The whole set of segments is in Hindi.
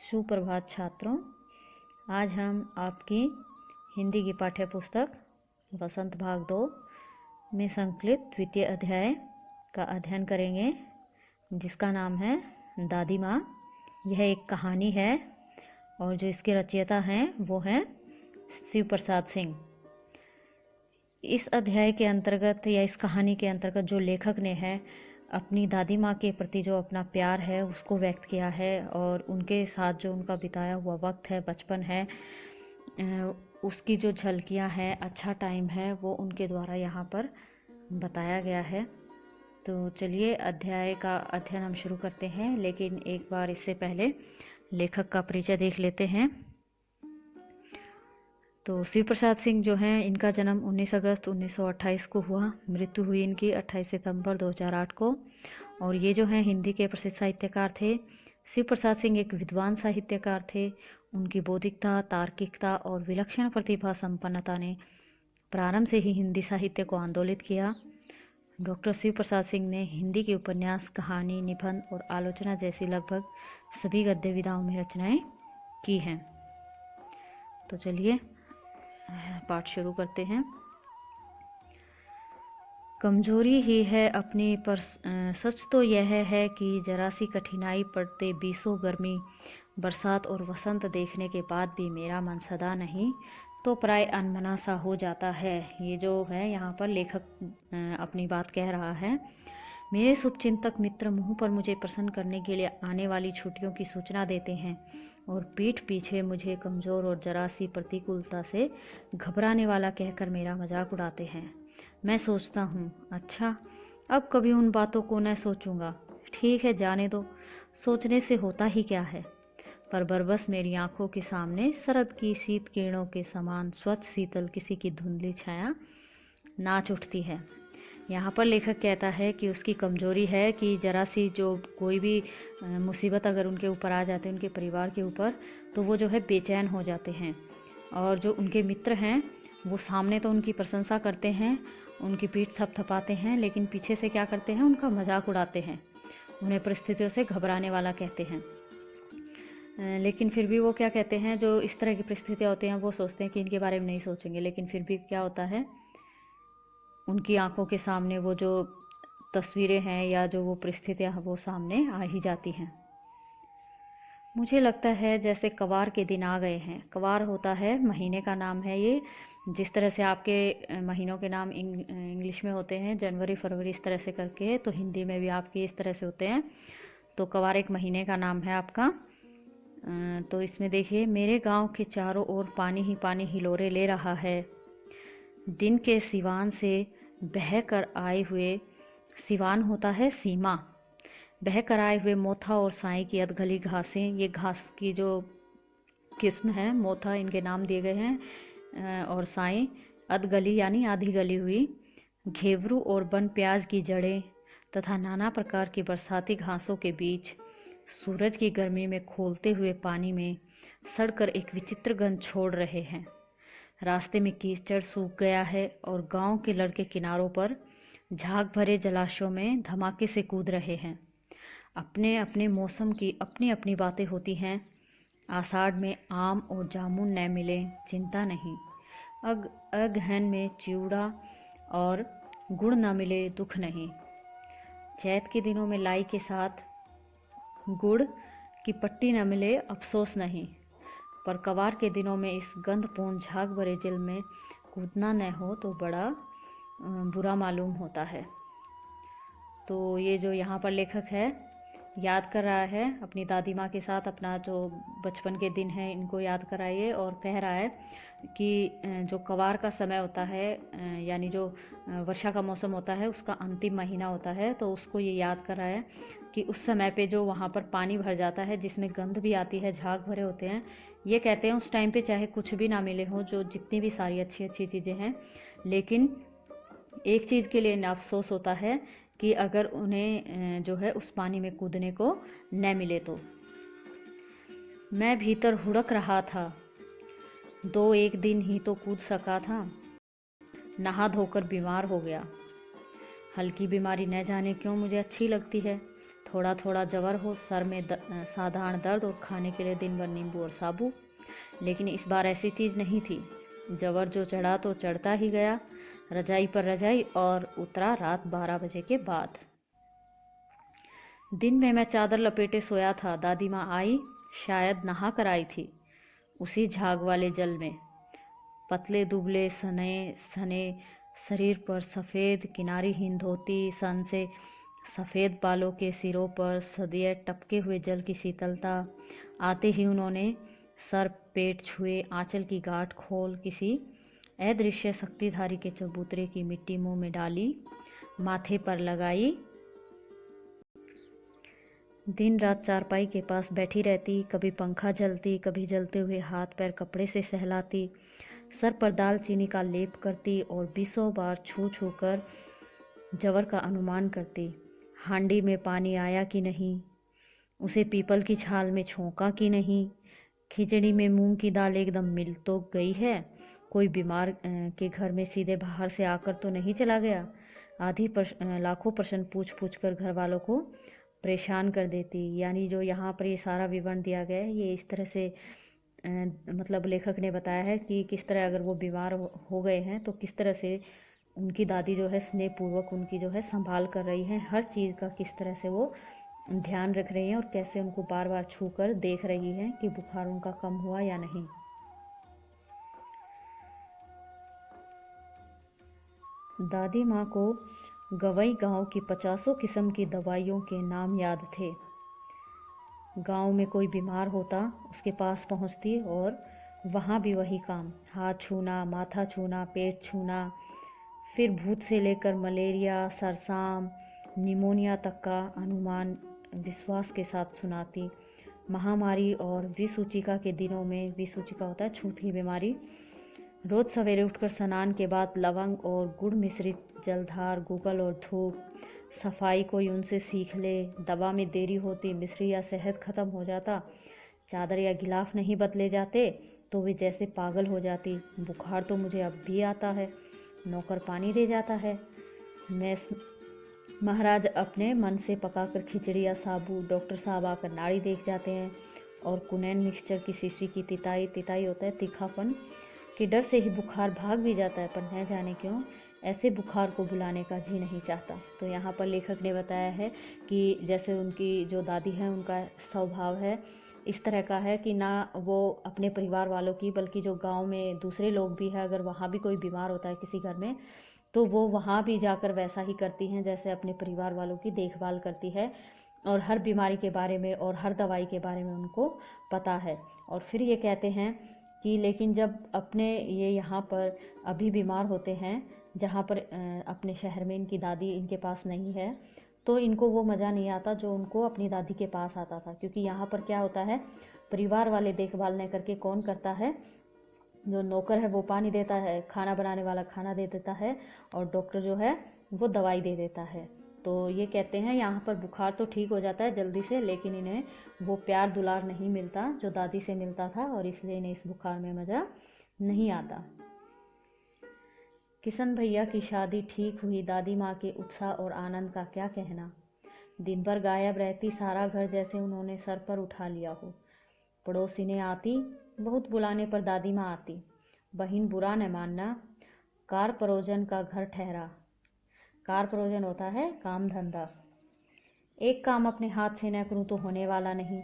सुप्रभात छात्रों। आज हम आपकी हिंदी की पाठ्य पुस्तक वसंत भाग 2 में संकलित द्वितीय अध्याय का अध्ययन करेंगे, जिसका नाम है दादी माँ। यह एक कहानी है और जो इसके रचयिता हैं वो हैं शिव प्रसाद सिंह। इस अध्याय के अंतर्गत या इस कहानी के अंतर्गत जो लेखक ने है अपनी दादी माँ के प्रति जो अपना प्यार है उसको व्यक्त किया है और उनके साथ जो उनका बिताया हुआ वक्त है, बचपन है, उसकी जो झलकियाँ हैं, अच्छा टाइम है, वो उनके द्वारा यहाँ पर बताया गया है। तो चलिए अध्याय का अध्ययन हम शुरू करते हैं, लेकिन एक बार इससे पहले लेखक का परिचय देख लेते हैं। तो शिव प्रसाद सिंह जो हैं, इनका जन्म 19 अगस्त 1928 को हुआ। मृत्यु हुई इनकी 28 सितंबर 2008 को। और ये जो हैं हिंदी के प्रसिद्ध साहित्यकार थे। शिव प्रसाद सिंह एक विद्वान साहित्यकार थे। उनकी बौद्धिकता, तार्किकता और विलक्षण प्रतिभा संपन्नता ने प्रारंभ से ही हिंदी साहित्य को आंदोलित किया। डॉक्टर शिव प्रसाद सिंह ने हिंदी के उपन्यास, कहानी, निबंध और आलोचना जैसी लगभग सभी गद्य विधाओं में रचनाएं की हैं। तो चलिए पाठ शुरू करते हैं। कमजोरी ही है अपनी, पर सच तो यह है कि जरा सी कठिनाई पड़ते बीसों गर्मी, बरसात और वसंत देखने के बाद भी मेरा मन सदा नहीं तो प्राय अनमना सा हो जाता है। ये जो है यहाँ पर लेखक अपनी बात कह रहा है। मेरे शुभचिंतक मित्र मुँह पर मुझे प्रसन्न करने के लिए आने वाली छुट्टियों की सूचना देते हैं और पीठ पीछे मुझे कमज़ोर और जरा सी प्रतिकूलता से घबराने वाला कहकर मेरा मजाक उड़ाते हैं। मैं सोचता हूँ, अच्छा अब कभी उन बातों को न सोचूंगा। ठीक है, जाने दो, सोचने से होता ही क्या है। पर बरबस मेरी आंखों के सामने शरद की शीत किरणों के समान स्वच्छ शीतल किसी की धुंधली छाया नाच उठती है। यहाँ पर लेखक कहता है कि उसकी कमज़ोरी है कि ज़रा सी जो कोई भी मुसीबत अगर उनके ऊपर आ जाते हैं, उनके परिवार के ऊपर, तो वो जो है बेचैन हो जाते हैं। और जो उनके मित्र हैं वो सामने तो उनकी प्रशंसा करते हैं, उनकी पीठ थपथपाते हैं, लेकिन पीछे से क्या करते हैं, उनका मजाक उड़ाते हैं, उन्हें परिस्थितियों से घबराने वाला कहते हैं। लेकिन फिर भी वो क्या कहते हैं, जो इस तरह की परिस्थितियाँ होती हैं वो सोचते हैं कि इनके बारे में नहीं सोचेंगे, लेकिन फिर भी क्या होता है, उनकी आंखों के सामने वो जो तस्वीरें हैं या जो वो परिस्थितियाँ वो सामने आ ही जाती हैं। मुझे लगता है जैसे कवार के दिन आ गए हैं। कवार होता है महीने का नाम है ये, जिस तरह से आपके महीनों के नाम इंग्लिश में होते हैं जनवरी, फरवरी इस तरह से करके, तो हिंदी में भी आपके इस तरह से होते हैं। तो कवार एक महीने का नाम है आपका। तो इसमें देखिए, मेरे गांव के चारों ओर पानी ही पानी हिलोरे ले रहा है। दिन के सिवान से बह कर आए हुए, सिवान होता है सीमा, बह कर आए हुए मोथा और साई की अधगली घासें, ये घास की जो किस्म है, मोथा इनके नाम दिए गए हैं और साई अधगली यानी आधी गली हुई, घेवरू और बन प्याज की जड़ें तथा नाना प्रकार की बरसाती घासों के बीच सूरज की गर्मी में खोलते हुए पानी में सड़कर एक विचित्र गंध छोड़ रहे हैं। रास्ते में कीचड़ सूख गया है और गांव के लड़के किनारों पर झाग भरे जलाशयों में धमाके से कूद रहे हैं। अपने अपने मौसम की अपनी अपनी बातें होती हैं। आषाढ़ में आम और जामुन न मिले चिंता नहीं, अगहन में चिवड़ा और गुड़ न मिले दुख नहीं, चैत के दिनों में लाई के साथ गुड़ की पट्टी न मिले अफसोस नहीं, पर कवार के दिनों में इस गंधपूर्ण झाग भरे जल में कूदना न हो तो बड़ा बुरा मालूम होता है। तो ये जो यहाँ पर लेखक है याद कर रहा है अपनी दादी माँ के साथ अपना जो बचपन के दिन है, इनको याद कराइए, और कह रहा है कि जो कवार का समय होता है यानी जो वर्षा का मौसम होता है उसका अंतिम महीना होता है, तो उसको ये याद कर रहा है कि उस समय पे जो वहाँ पर पानी भर जाता है जिसमें गंध भी आती है, झाग भरे होते हैं। ये कहते हैं उस टाइम पे चाहे कुछ भी ना मिले हो, जो जितनी भी सारी अच्छी अच्छी चीज़ें हैं, लेकिन एक चीज़ के लिए अफसोस होता है कि अगर उन्हें जो है उस पानी में कूदने को न मिले तो। मैं भीतर हुड़क रहा था, 2-1 दिन ही तो कूद सका था, नहा धोकर बीमार हो गया। हल्की बीमारी न जाने क्यों मुझे अच्छी लगती है, थोड़ा थोड़ा जवर हो, सर में साधारण दर्द और खाने के लिए दिन भर नींबू और साबु। लेकिन इस बार ऐसी चीज़ नहीं थी। जवर जो चढ़ा तो चढ़ता ही गया, रजाई पर रजाई, और उतरा रात 12 बजे के बाद। दिन में मैं चादर लपेटे सोया था। दादी माँ आई, शायद नहा कर आई थी, उसी झाग वाले जल में। पतले दुबले सने सने शरीर पर सफ़ेद किनारीहीन धोती, सन से सफ़ेद बालों के सिरों पर सदिये टपके हुए जल की शीतलता। आते ही उन्होंने सर पेट छुए, आंचल की गांठ खोल किसी अदृश्य शक्तिधारी के चबूतरे की मिट्टी मुंह में डाली, माथे पर लगाई। दिन रात चारपाई के पास बैठी रहती, कभी पंखा जलती, कभी जलते हुए हाथ पैर कपड़े से सहलाती, सर पर दालचीनी का लेप करती और 20 बार छू छू कर जवर का अनुमान करती। हांडी में पानी आया कि नहीं, उसे पीपल की छाल में छोंका कि नहीं, खिचड़ी में मूंग की दाल एकदम मिल तो गई है, कोई बीमार के घर में सीधे बाहर से आकर तो नहीं चला गया। आधी लाखों प्रश्न पूछ पूछ कर घर वालों को परेशान कर देती। यानी जो यहाँ पर ये सारा विवरण दिया गया है, ये इस तरह से मतलब लेखक ने बताया है कि किस तरह अगर वो बीमार हो गए हैं तो किस तरह से उनकी दादी जो है स्नेहपूर्वक उनकी जो है संभाल कर रही हैं, हर चीज़ का किस तरह से वो ध्यान रख रही हैं और कैसे उनको बार बार छू कर देख रही हैं कि बुखार उनका कम हुआ या नहीं। दादी माँ को गवई गांव की 50 किस्म की दवाइयों के नाम याद थे। गांव में कोई बीमार होता, उसके पास पहुंचती और वहाँ भी वही काम, हाथ छूना, माथा छूना, पेट छूना, फिर भूत से लेकर मलेरिया, सरसाम, निमोनिया तक का अनुमान विश्वास के साथ सुनाती। महामारी और विसूचिका के दिनों में, विसूचिका होता है छूतकी बीमारी, रोज़ सवेरे उठकर स्नान के बाद लवंग और गुड़ मिश्रित जलधार, गूगल और धूप, सफाई कोई उनसे सीख ले। दवा में देरी होती, मिश्री या शहद खत्म हो जाता, चादर या गिलाफ नहीं बदले जाते तो वे जैसे पागल हो जाती। बुखार तो मुझे अब भी आता है, नौकर पानी दे जाता है। मैं महाराज अपने मन से पकाकर खिचड़ी या साबू, डॉक्टर साहब आकर नाड़ी देख जाते हैं और कुनैन मिक्सचर की शीशी की तिताई होता है तीखापन के डर से ही बुखार भाग भी जाता है, पर न जाने क्यों ऐसे बुखार को बुलाने का जी नहीं चाहता। तो यहाँ पर लेखक ने बताया है कि जैसे उनकी जो दादी है उनका स्वभाव है इस तरह का है कि ना वो अपने परिवार वालों की, बल्कि जो गांव में दूसरे लोग भी हैं, अगर वहाँ भी कोई बीमार होता है किसी घर में तो वो वहाँ भी जाकर वैसा ही करती हैं जैसे अपने परिवार वालों की देखभाल करती है, और हर बीमारी के बारे में और हर दवाई के बारे में उनको पता है। और फिर ये कहते हैं कि लेकिन जब अपने ये यहाँ पर अभी बीमार होते हैं, जहाँ पर अपने शहर में इनकी दादी इनके पास नहीं है, तो इनको वो मज़ा नहीं आता जो उनको अपनी दादी के पास आता था। क्योंकि यहाँ पर क्या होता है, परिवार वाले देखभाल न करके कौन करता है, जो नौकर है वो पानी देता है, खाना बनाने वाला खाना दे देता है, और डॉक्टर जो है वो दवाई दे देता है। तो ये कहते हैं यहाँ पर बुखार तो ठीक हो जाता है जल्दी से, लेकिन इन्हें वो प्यार दुलार नहीं मिलता जो दादी से मिलता था, और इसलिए इन्हें इस बुखार में मज़ा नहीं आता। किशन भैया की शादी ठीक हुई। दादी माँ के उत्साह और आनंद का क्या कहना। दिन भर गायब रहती, सारा घर जैसे उन्होंने सर पर उठा लिया हो। पड़ोसिनें आती, बहुत बुलाने पर दादी माँ आती। बहन बुरा न मानना, कार परोजन का घर ठहरा। कार परोजन होता है काम धंधा। एक काम अपने हाथ से न करूँ तो होने वाला नहीं।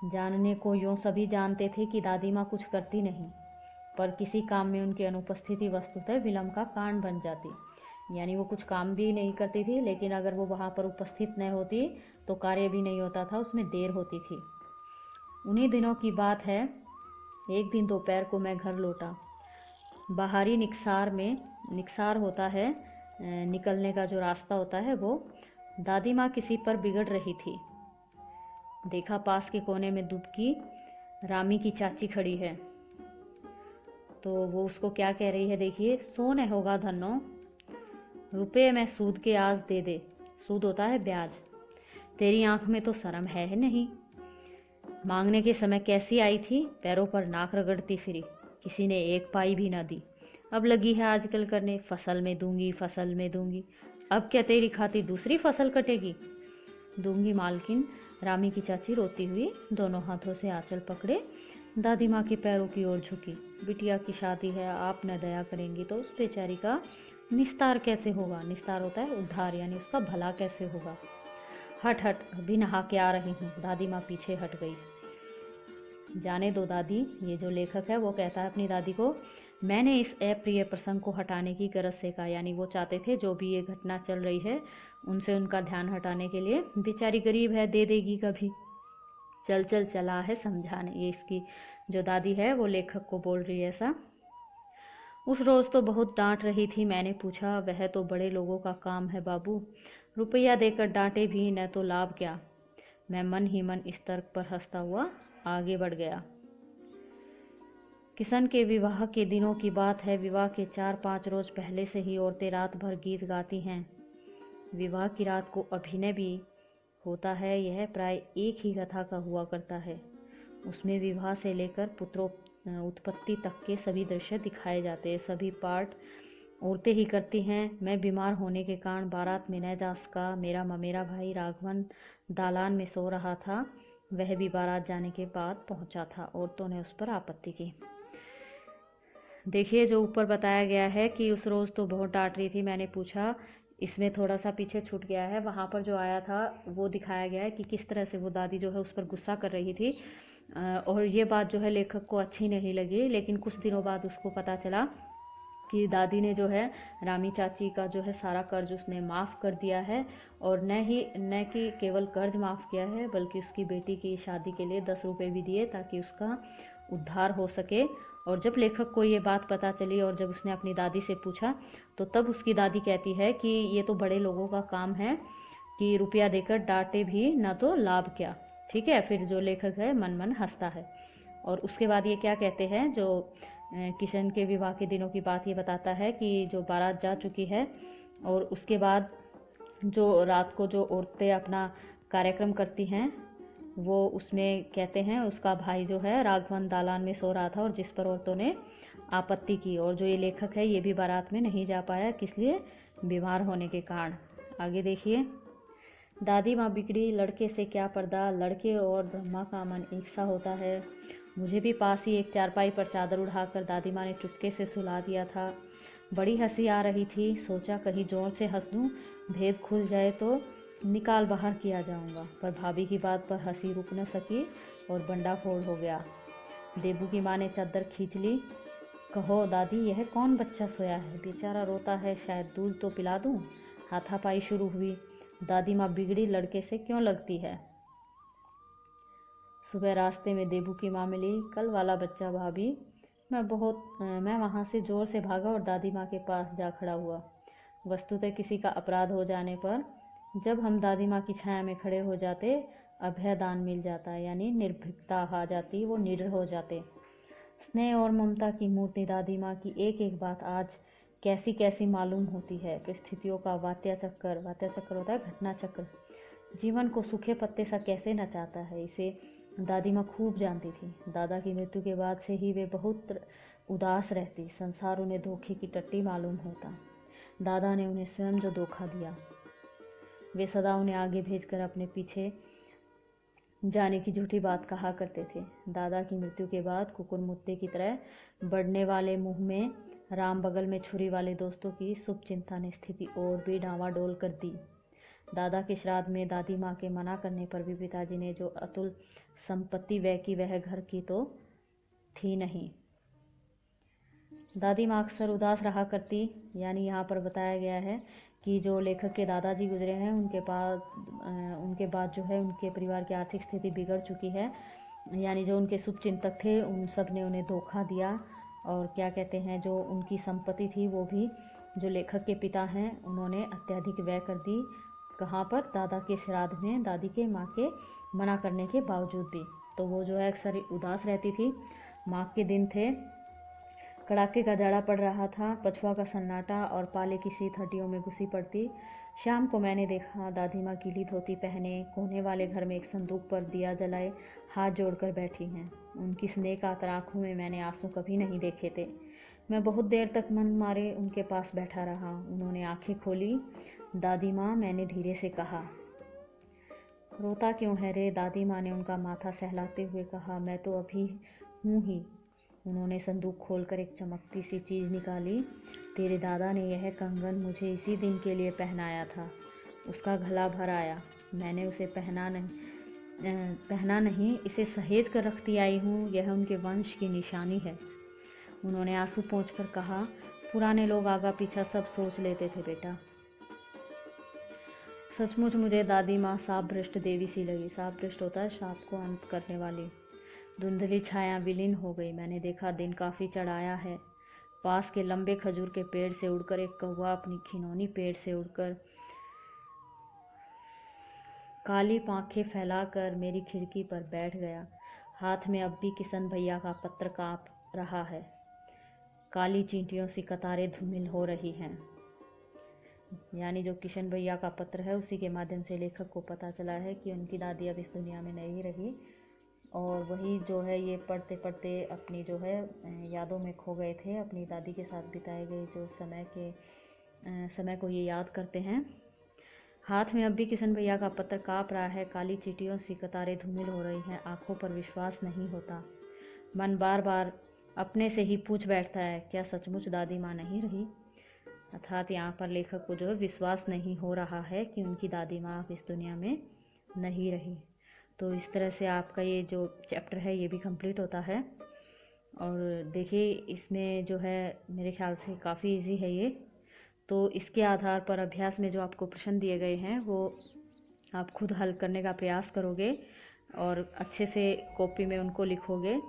जानने को यूँ सभी जानते थे कि दादी माँ कुछ करती नहीं, पर किसी काम में उनकी अनुपस्थिति वस्तुतः विलम्ब का कारण बन जाती। यानी वो कुछ काम भी नहीं करती थी, लेकिन अगर वो वहाँ पर उपस्थित न होती तो कार्य भी नहीं होता था, उसमें देर होती थी। उन्हीं दिनों की बात है, एक दिन दोपहर को मैं घर लौटा। बाहरी निक्सार होता है, निकलने का जो रास्ता होता है वो। दादी माँ किसी पर बिगड़ रही थी। देखा पास के कोने में दुबकी रामी की चाची खड़ी है, तो वो उसको क्या कह रही है देखिए। सोने होगा धनो, रुपये में सूद के आज दे दे। सूद होता है ब्याज। तेरी आंख में तो शर्म है नहीं। मांगने के समय कैसी आई थी, पैरों पर नाक रगड़ती फिरी, किसी ने एक पाई भी ना दी। अब लगी है आजकल करने, फसल में दूंगी, फसल में दूंगी। अब क्या तेरी खाती दूसरी फसल कटेगी। दूंगी मालकिन, रामी की चाची रोती हुई दोनों हाथों से आंचल पकड़े दादी माँ के पैरों की ओर झुकी। बिटिया की शादी है, आप न दया करेंगी तो उस बेचारी का निस्तार कैसे होगा? निस्तार होता है उद्धार, यानी उसका भला कैसे होगा? हट हट, अभी नहा के आ रही हूँ। दादी माँ पीछे हट गई। जाने दो दादी, ये जो लेखक है वो कहता है अपनी दादी को, मैंने इस अप्रिय प्रसंग को हटाने की गरज से कहा। यानी वो चाहते थे जो भी ये घटना चल रही है उनसे उनका ध्यान हटाने के लिए। बेचारी गरीब है, दे देगी कभी। चल चल चला है समझाने। ये इसकी जो दादी है वो लेखक को बोल रही है ऐसा। उस रोज़ तो बहुत डांट रही थी। मैंने पूछा, वह तो बड़े लोगों का काम है बाबू, रुपया देकर डांटे भी न तो लाभ क्या। मैं मन ही मन इस तर्क पर हंसता हुआ आगे बढ़ गया। किशन के विवाह के दिनों की बात है। विवाह के 4-5 रोज पहले से ही औरतें रात भर गीत गाती हैं। विवाह की रात को अभिनय भी होता है। यह प्राय एक ही कथा का हुआ करता है। उसमें विवाह से लेकर उत्पत्ति तक के सभी दृश्य दिखाए जाते हैं। सभी पार्ट औरतें ही करती हैं। मैं बीमार होने के कारण बारात में न जा सका। मेरा ममेरा भाई राघवन दालान में सो रहा था। वह भी बारात जाने के बाद पहुंचा था। औरतों ने उस पर आपत्ति की। देखिए जो ऊपर बताया गया है कि उस रोज़ तो बहुत डांट रही थी। मैंने पूछा, इसमें थोड़ा सा पीछे छूट गया है। वहाँ पर जो आया था वो दिखाया गया है कि किस तरह से वो दादी जो है उस पर गुस्सा कर रही थी। और ये बात जो है लेखक को अच्छी नहीं लगी। लेकिन कुछ दिनों बाद उसको पता चला कि दादी ने जो है रामी चाची का जो है सारा कर्ज उसने माफ़ कर दिया है। और न कि केवल कर्ज माफ़ किया है बल्कि उसकी बेटी की शादी के लिए 10 रुपये भी दिए ताकि उसका उद्धार हो सके। और जब लेखक को ये बात पता चली और जब उसने अपनी दादी से पूछा तो तब उसकी दादी कहती है कि ये तो बड़े लोगों का काम है कि रुपया देकर डांटे भी ना तो लाभ क्या। ठीक है, फिर जो लेखक है मन मन हंसता है। और उसके बाद ये क्या कहते हैं, जो किशन के विवाह के दिनों की बात ये बताता है कि जो बारात जा चुकी है और उसके बाद जो रात को जो औरतें अपना कार्यक्रम करती हैं वो उसमें कहते हैं उसका भाई जो है राघवन दालान में सो रहा था और जिस पर औरतों ने आपत्ति की। और जो ये लेखक है ये भी बारात में नहीं जा पाया, किस लिए? बीमार होने के कारण। आगे देखिए, दादी माँ बिगड़ी, लड़के से क्या पर्दा, लड़के और ब्रह्मा का मन एक सा होता है। मुझे भी पास ही एक चारपाई पर चादर उड़ाकर दादी माँ ने चुपके से सुला दिया था। बड़ी हंसी आ रही थी। सोचा कहीं जोर से हंस दूँ, भेद खुल जाए तो निकाल बाहर किया जाऊंगा। पर भाभी की बात पर हंसी रुक न सकी और बंडाफोड़ हो गया। देबू की माँ ने चादर खींच ली। कहो दादी, यह कौन बच्चा सोया है? बेचारा रोता है, शायद दूध तो पिला दूं। हाथापाई शुरू हुई। दादी माँ बिगड़ी, लड़के से क्यों लगती है? सुबह रास्ते में देबू की माँ मिली। कल वाला बच्चा भाभी। मैं वहाँ से जोर से भागा और दादी माँ के पास जा खड़ा हुआ। वस्तुतः किसी का अपराध हो जाने पर जब हम दादी माँ की छाया में खड़े हो जाते अभय दान मिल जाता, यानी निर्भीकता आ जाती, वो निडर हो जाते। स्नेह और ममता की मूर्ति दादी माँ की एक एक बात आज कैसी कैसी मालूम होती है। परिस्थितियों का वात्या चक्कर होता है घटना चक्र, जीवन को सूखे पत्ते सा कैसे नचाता है, इसे दादी माँ खूब जानती थी। दादा की मृत्यु के बाद से ही वे बहुत उदास रहती। संसार उन्हें धोखे की टट्टी मालूम होता। दादा ने उन्हें स्वयं जो धोखा दिया, वे सदा उन्हें आगे भेजकर अपने पीछे जाने की झूठी बात कहा करते थे। दादा की मृत्यु के बाद कुकुर मुत्ते की तरह बढ़ने वाले मुंह में राम बगल में छुरी वाले दोस्तों की शुभ चिंता ने स्थिति और भी डावाडोल कर दी। दादा के श्राद्ध में दादी माँ के मना करने पर भी पिताजी ने जो अतुल संपत्ति व्यय की वह घर की तो थी नहीं। दादी माँ अक्सर उदास रहा करती। यानी यहाँ पर बताया गया है कि जो लेखक के दादाजी गुजरे हैं उनके बाद जो है उनके परिवार की आर्थिक स्थिति बिगड़ चुकी है। यानी जो उनके शुभचिंतक थे उन सब ने उन्हें धोखा दिया। और क्या कहते हैं, जो उनकी संपत्ति थी वो भी जो लेखक के पिता हैं उन्होंने अत्यधिक व्यय कर दी। कहाँ पर? दादा के श्राद्ध में, दादी के माँ के मना करने के बावजूद भी। तो वो जो है अक्सर उदास रहती थी। माघ के दिन थे, कड़ाके का जाड़ा पड़ रहा था, पछुआ का सन्नाटा और पाले की शीत हड्डियों में घुसी पड़ती। शाम को मैंने देखा दादी माँ गीली धोती पहने कोने वाले घर में एक संदूक पर दिया जलाए हाथ जोड़कर बैठी हैं। उनकी स्नेह कातर आँखों में मैंने आंसू कभी नहीं देखे थे। मैं बहुत देर तक मन मारे उनके पास बैठा रहा। उन्होंने आंखें खोली। दादी माँ, मैंने धीरे से कहा, रोता क्यों है रे? दादी माँ ने उनका माथा सहलाते हुए कहा। मैं तो अभी हूँ ही। उन्होंने संदूक खोलकर एक चमकती सी चीज़ निकाली। तेरे दादा ने यह कंगन मुझे इसी दिन के लिए पहनाया था। उसका गला भर आया। मैंने उसे पहना नहीं, इसे सहेज कर रखती आई हूँ। यह उनके वंश की निशानी है। उन्होंने आंसू पोंछकर कहा, पुराने लोग आगा पीछा सब सोच लेते थे बेटा। सचमुच मुझे दादी माँ शाप भ्रष्ट देवी सी लगी। शाप भ्रष्ट होता है शाप को अंत करने वाली। धुंधली छाया विलीन हो गई। मैंने देखा दिन काफ़ी चढ़ाया है। पास के लंबे खजूर के पेड़ से उड़कर एक कौवा अपनी खिनौनी पेड़ से उड़कर काली पांखें फैलाकर मेरी खिड़की पर बैठ गया। हाथ में अब भी किशन भैया का पत्र काँप रहा है। काली चींटियों सी कतारें धूमिल हो रही हैं। यानी जो किशन भैया का पत्र है उसी के माध्यम से लेखक को पता चला है कि उनकी दादी अब इस दुनिया में नहीं रही, और वही जो है ये पढ़ते पढ़ते अपनी जो है यादों में खो गए थे। अपनी दादी के साथ बिताए गए जो समय को ये याद करते हैं। हाथ में अब भी किशन भैया का पत्र काँप रहा है। काली चींटियों सी कतारें धूमिल हो रही हैं। आंखों पर विश्वास नहीं होता। मन बार बार अपने से ही पूछ बैठता है, क्या सचमुच दादी माँ नहीं रही? अर्थात यहाँ पर लेखक को जो है विश्वास नहीं हो रहा है कि उनकी दादी माँ इस दुनिया में नहीं रही। तो इस तरह से आपका ये जो चैप्टर है ये भी कंप्लीट होता है। और देखिए इसमें जो है मेरे ख्याल से काफ़ी इजी है ये। तो इसके आधार पर अभ्यास में जो आपको प्रश्न दिए गए हैं वो आप खुद हल करने का प्रयास करोगे और अच्छे से कॉपी में उनको लिखोगे।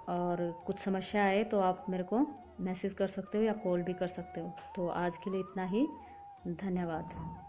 और कुछ समस्या आए तो आप मेरे को मैसेज कर सकते हो या कॉल भी कर सकते हो। तो आज के लिए इतना ही। धन्यवाद।